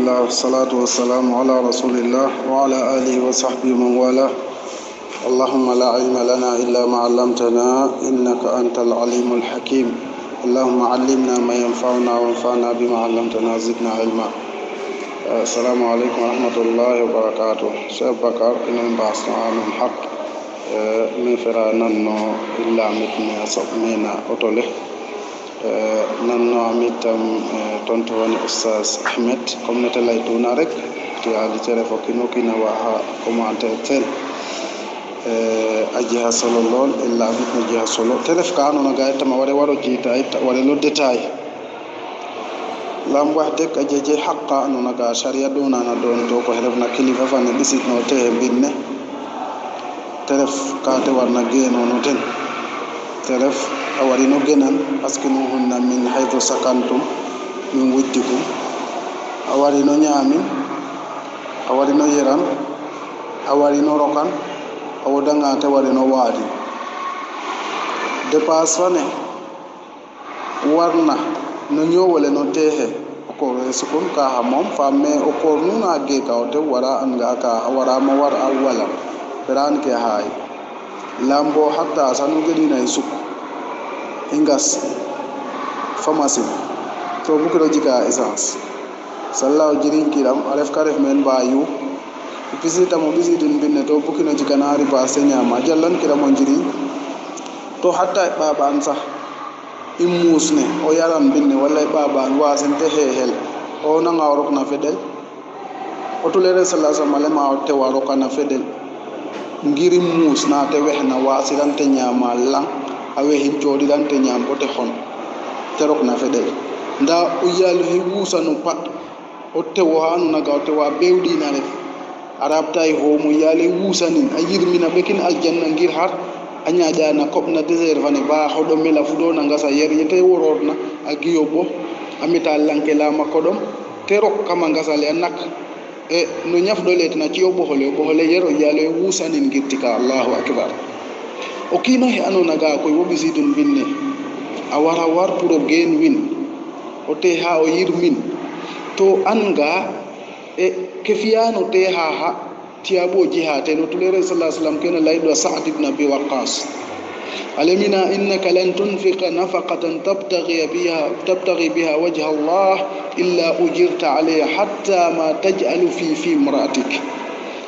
Alhamdulillah, salatu wassalamu ala rasulillah wa ala alihi wa sahbihi man wala. Allahumma la ilma lana illa ma 'allamtana innaka antal alimul hakim. Allahumma 'allimna ma yanfa'una wanfa'na bima 'allamtana zidna ilma. Assalamu alaikum wa rahmatullahi wa barakatuh. Sheikh Bakar ina mbasna min haq min fera nanno illa mitna sabmina otole nanno amitam tonto woni Ustaz Ahmed comme nete laytuna rek to ali tere fo kino kina wa commentaire tel ajiha solo lol illa mitno jiha solo telef ka anona ga tama waro jita wala lo détail lam wax dek ajeje haqqa anona ga sharia dona na don to ko herefna kilifa fane bisit no te binne telef ka te warna geno no ten telef awari no genan parce que no honna min haythu sakantum min wujdikum awari no nyamin awari no yeran awari no rokan awodanga te wari no wadi dépasse fane warna no ñowole no tehe ko sukun ka ha mom famme o ko nuna ge ka o te wara anga ka wara ma war al wala peran ke hay lambo hatta sanu gedi na suk ingas pharmacie to bukiro jika essence sallahu jirin kiram alef karef men bayu bisita mo bisitin binne to bukino jika naari ba senya ma jallan kiram on jiri to hatta baba ansa immusne o yaram binne walla baba wasante hehel o nanga warok na fedel o tulere sallallahu alaihi wasallam ma te warok na fedel ngiri mus na te wehna wasirante nyama lang awe hin jodidante nyam o te hon terok na fedel nda o yalu he wusa no pat o te wo hanu naga o te wa bewdi na ref arab tay ho mo yale wusa nin ayirmina bekin aljanna ngir har anya jana kopna desert fane ba hodo mela fudo na ngasa yer yete wororna agiyo bo amita lanke la makodom terok kama ngasa le nak e no nyaf do letna ci yo bo hole yero yale wusa nin gittika Allahu akbar o kino he anona ga koy wobi sidun binne a wara war pour gain win o te ha o yirmin to anga e kefiyano te ha tiabo jihate no tulere sallallahu alaihi wasallam kana laydo Sa'd ibn Abi Waqqas alamina innaka lan tunfiqa nafaqatan tabtaghi biha wajha Allah illa ujirta alayha hatta ma taj'alu fi imra'atik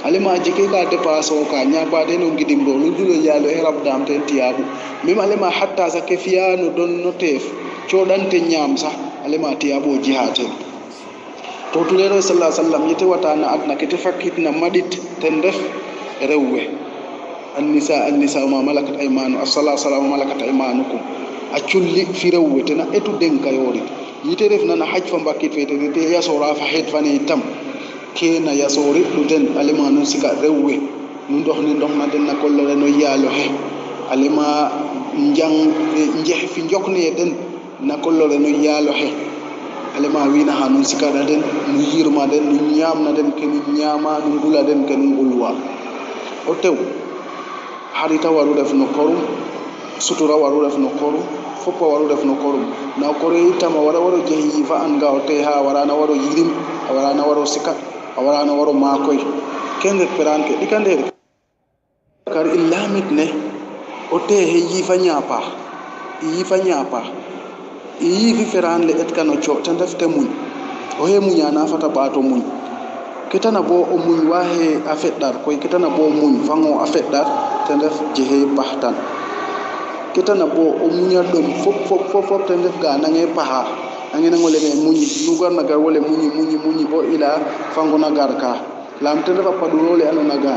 alima jike ka dépasse o ka nyaba de no gidim do lu julo yalo e rabdam ten tiabu mim alima hatta sa kefiyano don notef chodante nyam sa alima tiabo jihate to tulero sallallahu alaihi wasallam yete watana adna kete fakit na madit ten def rewwe annisa ma malakat aymanu as-salatu salamu malakat aymanukum aculli fi rewwe tena etu denka yori yite def na hajj fa mbakit fete te yasora fa het fani tam kena yasori duden alimanu sika rewwe nu dox ni dox na den na kollere no yalo he alima njang njeh fi njokni den na kollere no yalo he alima wina hanun sika da den nu yirma den nu nyam na den ken nyama nu gula den ken gulwa o tew harita waru def no korum sutura waru def no korum foppa waru def no korum na kore itama wara jehi fa an ga o te ha wara na waro yirim wara na waro sika awara na waro makoy kende peranke dikande kar illamit ne ote he yifa nyapa yi fi feran le et kano cho tan defte muñ o he munya na fata bato muñ kitana bo o muñ wahe afeddar koy kitana bo muñ fango afeddar tan def jehe bahtan kitana bo o munya dom fop tan def ga nange paha angena ngole me muñi nugar nagar wole muñi bo ila fango nagar ka lam tele fa padurole alo naga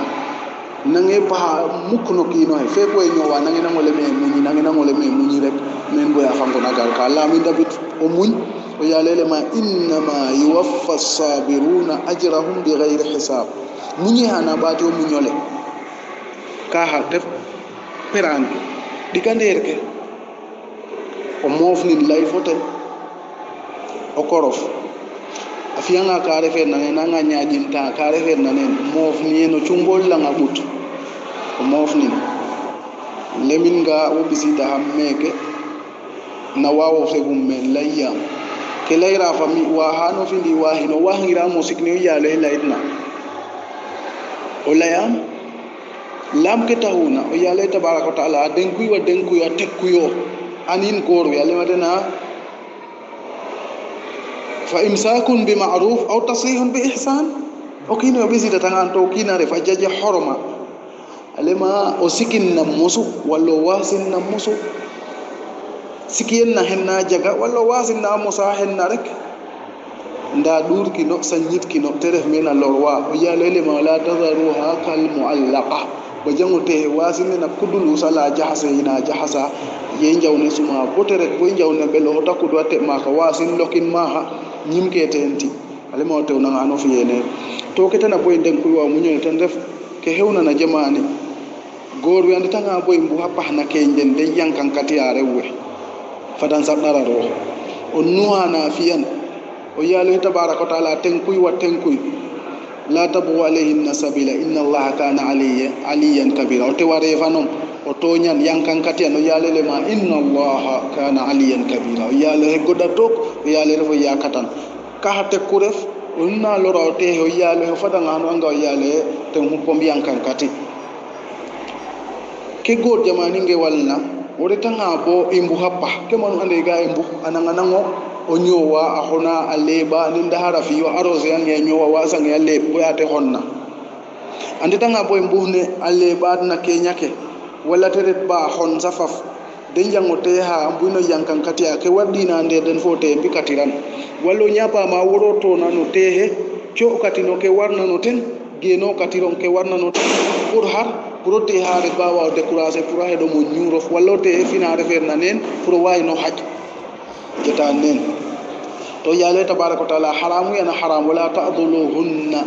nange pa mukno kino he fe boy nyowa nangena ngole me muñi rek men boya fango nagar ka lam indabit o muñ o yalele ma inna ma yuwaffa as-sabiruna ajrahum bighayri hisab muñi hana bato muñole ka ha def peran dikande rek o mofni life hotel o korof afiyanga ka refer nanen nanga nyaajinta ka refer nanen mofni no chumbol la ngabut o mofni lemin ga o bisita hammeke na wawo fegum men layya ke layra fami wa hano findi wa hino wa ngira musik ne yalo laydna o layam lam ke tahuna o yalo tabaraka taala denkuy wa denkuy wa tekkuyo anin goru yalo madana fa imsakun bi ma'ruf aw tasrihun bi ihsan o kino bisita tangan to kinare fa jaje horoma alema o sikin na musu wallo wasin na musu sikiyen na henna jaga walla wasinna musa henna rek nda dur kino sanyit kino teref mena lorwa o yalele ma la tazaruha kal muallaqa bajango te wasinne na kudul usala jahasa ina jahasa ye njawne suma botere boy njawne belo takku do te maka wasin lokin maha nyimke tenti alema tew na ano fiyene to ketana boy den kuy wa munyo tan def ke hewna na jamani gor wi andi tanga boy mbu happa na kenjen de yankan katiyare we fadan sadara ro on nuhana fiyan o yalo tabaraka taala tenkuy wa tenkuy la tabu alayhi nasabila inna allaha kana aliyan kabira o te ware fanon o toñan yankan katiya no yalele ma inna allaha kana aliyan kabira o yalo he goda tok o yalo refo yakatan ka hatte kuref onna loro te o yalo fadan anu anga o yalo ten humpom yankan kati ke god jamani nge walna wore tanga bo imbu happa ke mon ande ga imbu ananga nango o nyowa ahona aleba ninda harafi yo arose yange nyowa wasa nge ale boyate honna ande tanga bo imbu ne aleba na kenyake wala teret ba hon safaf de jango te ha ambuno yankan katia ke wadina ande den fote bi katiran wallo nyapa ma woro to nanu tehe cho katino ke warna no ten geno katiron ke warna no ten pour har pour te haare bawa décourager pour hedo mo nyurof wallo te fina refer nanen pour way no haj jeta nen to yale tabaraka taala haramu yana haram wala ta'dhuluhunna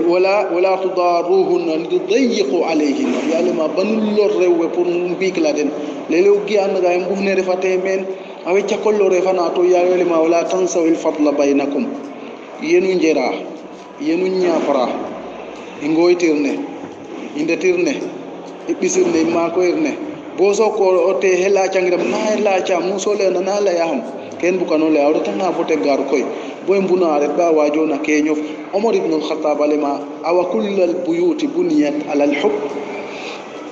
wala tudaruhunna lidayyiqu alayhinna yale ma banul lor rewe pour mbikla den lelew gi an ga mbufne refate men awe chakollo refana to yale ma wala tansawil fadla bainakum yenu njera yenu nyapara ingoytirne indetirne ibisirne ma ko irne boso ko ote hela changiram na hela cha musole na la yaham ken bukano le awta na bote gar koy boy mbuna re ba wajo na kenyof umar ibn al-khattab alima aw kullal buyuti buniyat ala al-hub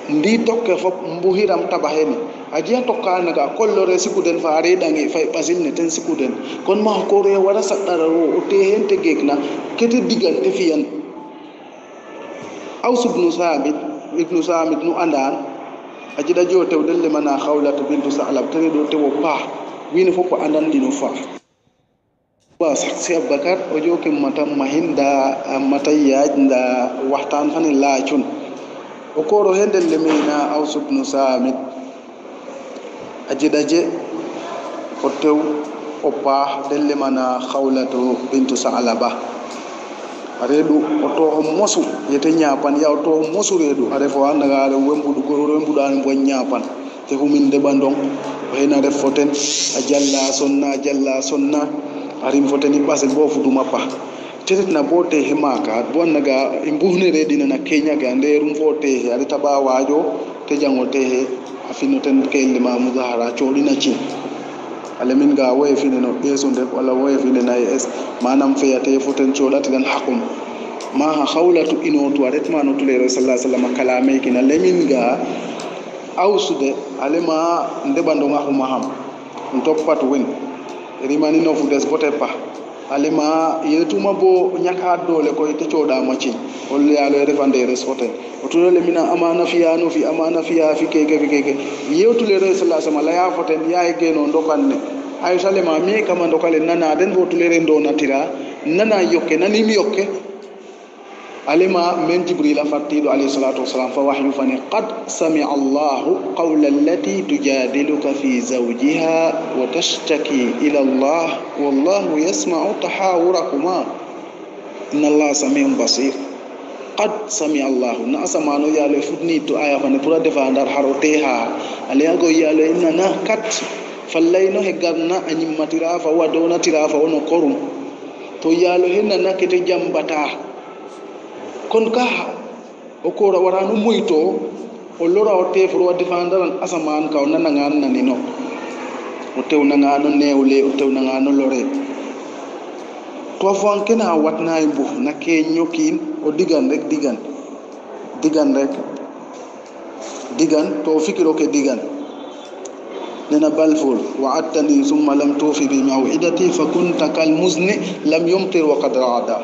ndi tokke fop mbuhiram tabaheni ajiya tokka naga kollore sikuden faare dangi fay basil ne ten sikuden kon ma ko re wara sadara ro ote hente gegna kete digante fiyan Aus ibn Samit nu andan ajida jo tew delle mana khawlat bintu Sa'lab tere do tewo pa wini foko andan dino fa wa saksi Abubakar o jo kem matam mahinda matayaj nda waxtan fani laacun o koro hendel le mena Aus ibn Samit ajida je o tew o pa delle mana khawlat bintu Sa'laba redu oto mosu yete nyapan ya oto mosu redu are fo anda are wembudu goro wembudu an bo nyapan te humin de bandong hena ref foten ajalla sonna arim foten ibase bo fudu mappa tetet na bote hemaka bo naga imbuhne redina na Kenya ga nderum fote are taba wajo te jango te he afino ten kelle ma mudahara chodina ci alamin ga way fini no besonde wala way fini na es manam feyate foten chodati dan hakum ma khawlatu inotu aretma no tule sallallahu alaihi wasallam kalame kina lemin ga ausude alema ndebando ngahu maham ntoppat wen rimani no fudes bote pa alema yetuma bo nyaka dole ko te choda machi wol yalo refande resote otulo lemina amana fiya no fi amana fiya fi keke yewtule sallallahu alaihi wasallam la ya foten ya geno ndokanne ay salema mi kama ndokale nana den botule rendo natira nana yokke nani mi yokke alima men jibril fatidu alayhi salatu wassalam fa wahyu fani qad sami'a allah qawla allati tujadiluka fi zawjiha wa tashtaki ila allah wallahu yasma'u tahawurakuma inna allah sami'un basir qad sami'a allah na asamano yalo fudni to aya fani pura defandar haroteha alago yalo inna kat fallayno hegarna animatira fa wadona tira fa wono korum to yalo henna nakete jambata kon ka o ko waranu muito o lora o tefro o defandaran asaman ka o nanangan nanino o tewna ngano newle o tewna ngano lore to fon kena watna imbu na ke nyokin o digan rek digan to fikiro ke digan nena balful wa'adtani thumma lam tufi bi maw'idati fakunta kal muzni lam yumtir wa qad ra'ada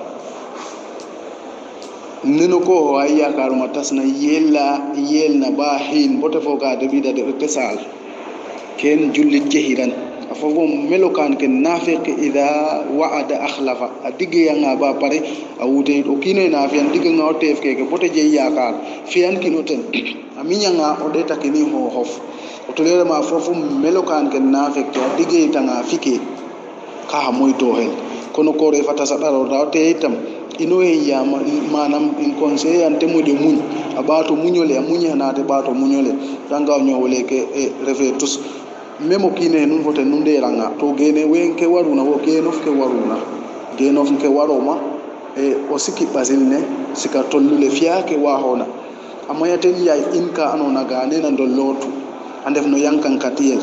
neno ko ay yakaruma tasna yelna ba hin bote foga de bida de tesal ken jullit jehiran afofo melokan ken nafiq idha wa'ada akhlafa adige yanga ba pare awude o kine nafian diga ngaw tef keke bote je yakar fian kinoten aminya nga o de takini ho hof o tolere ma fofu melokan ken nafiq adige tanga fike ka moy to hel kono ko re fata sadaro dawte itam ino ya manam in conseil ante mo de muñ abato muñole muñe naate bato muñole danga nyowole ke refe tous memo kine nun fote nun de ranga to gene wen ke waruna wo genof ke waroma o siki basilne sika tollule fiake wa hona amayaten yay inka anona ga nena do lotu andef no yankan katiyel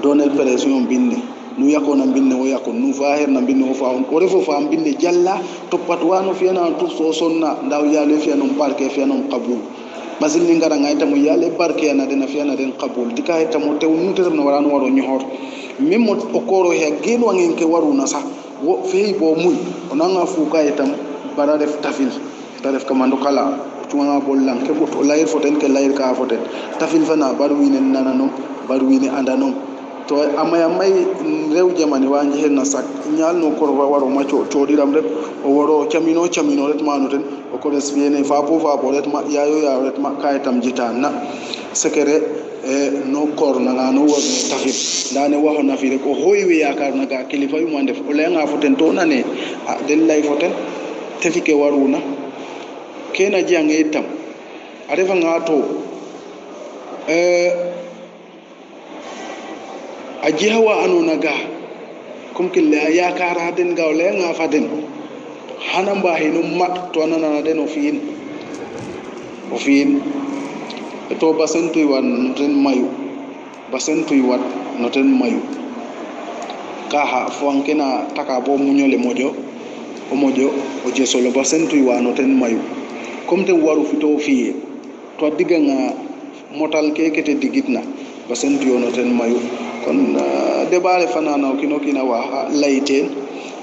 donel pression binne nu yakona binne o yakon nu fahir na binne o faun o refo fam binne jalla to patwano fiana to so sonna ndaw yale fiano parke fiano qabul basil ni ngara ngayta mo yale barke na dena fiana den qabul dika eta mo tew nu terem no warano waro nyohor mem mo okoro he genu wangen ke waruna sa wo fey bo muy onanga fuka etam bara def tafil da def kamando kala tuma bollan ke bot layir foten ke layir ka foten tafil fana barwine nananom barwine andanom to amaya may rew jamani wanji henna sak nyal no korba waro macho chodiram rek o woro chamino ret manoten o ko resfiene fa po ret ma yayo ret ma kaytam jitana sekere no kor na ngano wo tafit dane waho na fi rek o hoywe yakar na ga kilifa yu mande o lenga foten to nane del lay foten tefike waruna kena jange tam arefa ngato aji hawa anona ga kum killa ya kara den gawle nga faden hanan ba hinu mat to nana den o fiin to basentu wan ten mayu noten mayu kaha fonkena taka bo munyole mojo o je solo basentu wan noten mayu comme te waru fito fi to diga nga motal kekete digitna basentu yo noten mayu kon debale fanana kino kina wa layten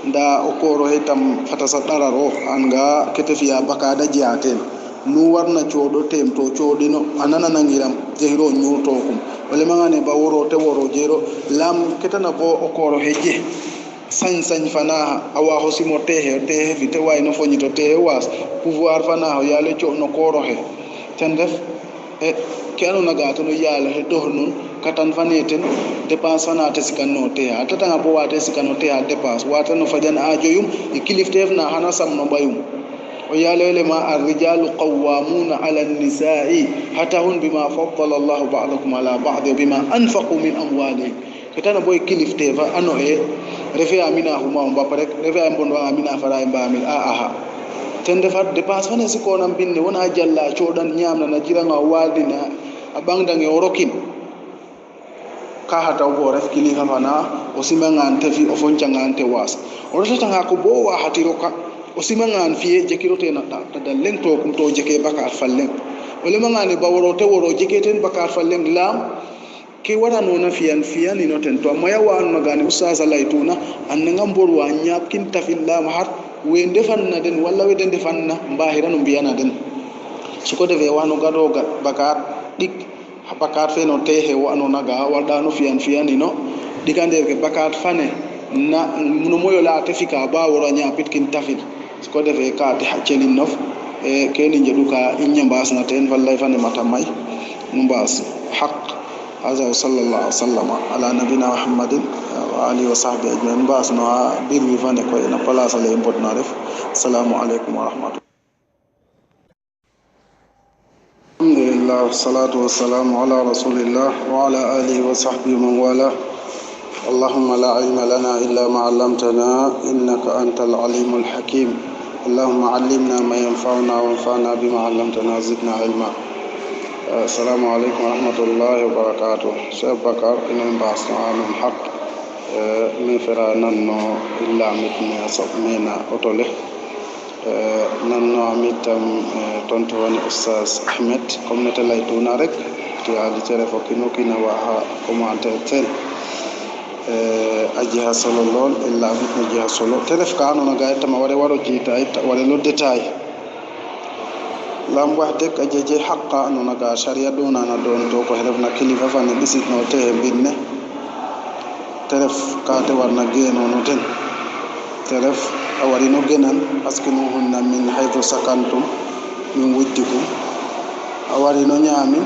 nda okoro hetam fatasa dararo anga ketefiya bakada jiaten nu warna codo tem to codino anana nangiram jehiro nyuto kum wala mangane ba woro te woro jero lam ketana bo okoro heje sañ fana awa hosimo tehe vite way no fonito tehe was pouvoir fana yale co no koro he tan def e keno naga to no yale he do non katan faneten dépense fanate sikano te ha tata nga bo wate sikano te ha dépense wata no fajan ajoyum e kiliftef na hana sam no bayum o yalele ma ar-rijalu qawwamuna 'ala an-nisa'i hatta hun bima faddala Allahu ba'dakum 'ala ba'd bima anfaqu min amwalihim ketana boy kiliftefa ano e refe amina huma on ba parek refe am bondo amina fara en ba amil aha tende fat dépense fane sikona binne wona jalla codan nyamna na jiranga wadina abangdange orokin ka hata bo ref kilifa fana o simangan tafi o foncangante was o rata nga ko bo wa hatiro ka o simangan fiye jekirote na ta dalen to kum to jeke bakar fallen o le mangane bawro te woro jeketen bakar fallen lam ke wara no na fiyan ni noten to maya wa no gani ustaza laituna annanga mbor wa nyap kin tafil lam har we defanna den walla we den defanna mbahira no biyana den suko de we wano gado bakar dik bakar fe no tehe wano naga wada no fiyan no dikande ke bakar fane na muno moyo la tefika ba wora nya pitkin tafil ko defe ka te hacelin nof e keni jeduka inya mbas na ten wallahi fane matamay mbas haq هذا صلى الله وسلم على نبينا محمد وآله وصحبه أجمعين باس نوا بير ويفاني كوي نبلا سلي إمبوت نعرف السلام عليكم ورحمة الله الحمد لله والصلاة والسلام على رسول الله وعلى آله وصحبه من والاه اللهم لا علم لنا إلا ما علمتنا إنك أنت العليم الحكيم اللهم علمنا ما ينفعنا وانفعنا بما علمتنا زدنا علما السلام عليكم ورحمة الله وبركاته. شيخ بكر إن باسنا من حق من فرانا نو إلا متنا صبمنا أطله نانو عميتم تونتواني أستاذ أحمد كم نتلاقينا رك تيالي تعرفوا كنو كنا وها كومانتين أجيها صلى الله إلا متنا جيها صلى تعرف كانوا نجاي تما ورا جيتا ورا لو دتاي lam wahde ka jeje haqqa no naga sharia do na don to ko helbna kilifa fa ne bisit no te binne telef ka te warna geno no ten telef awari no genan askinu hunna min haythu sakantum min wujdikum awari no nyamin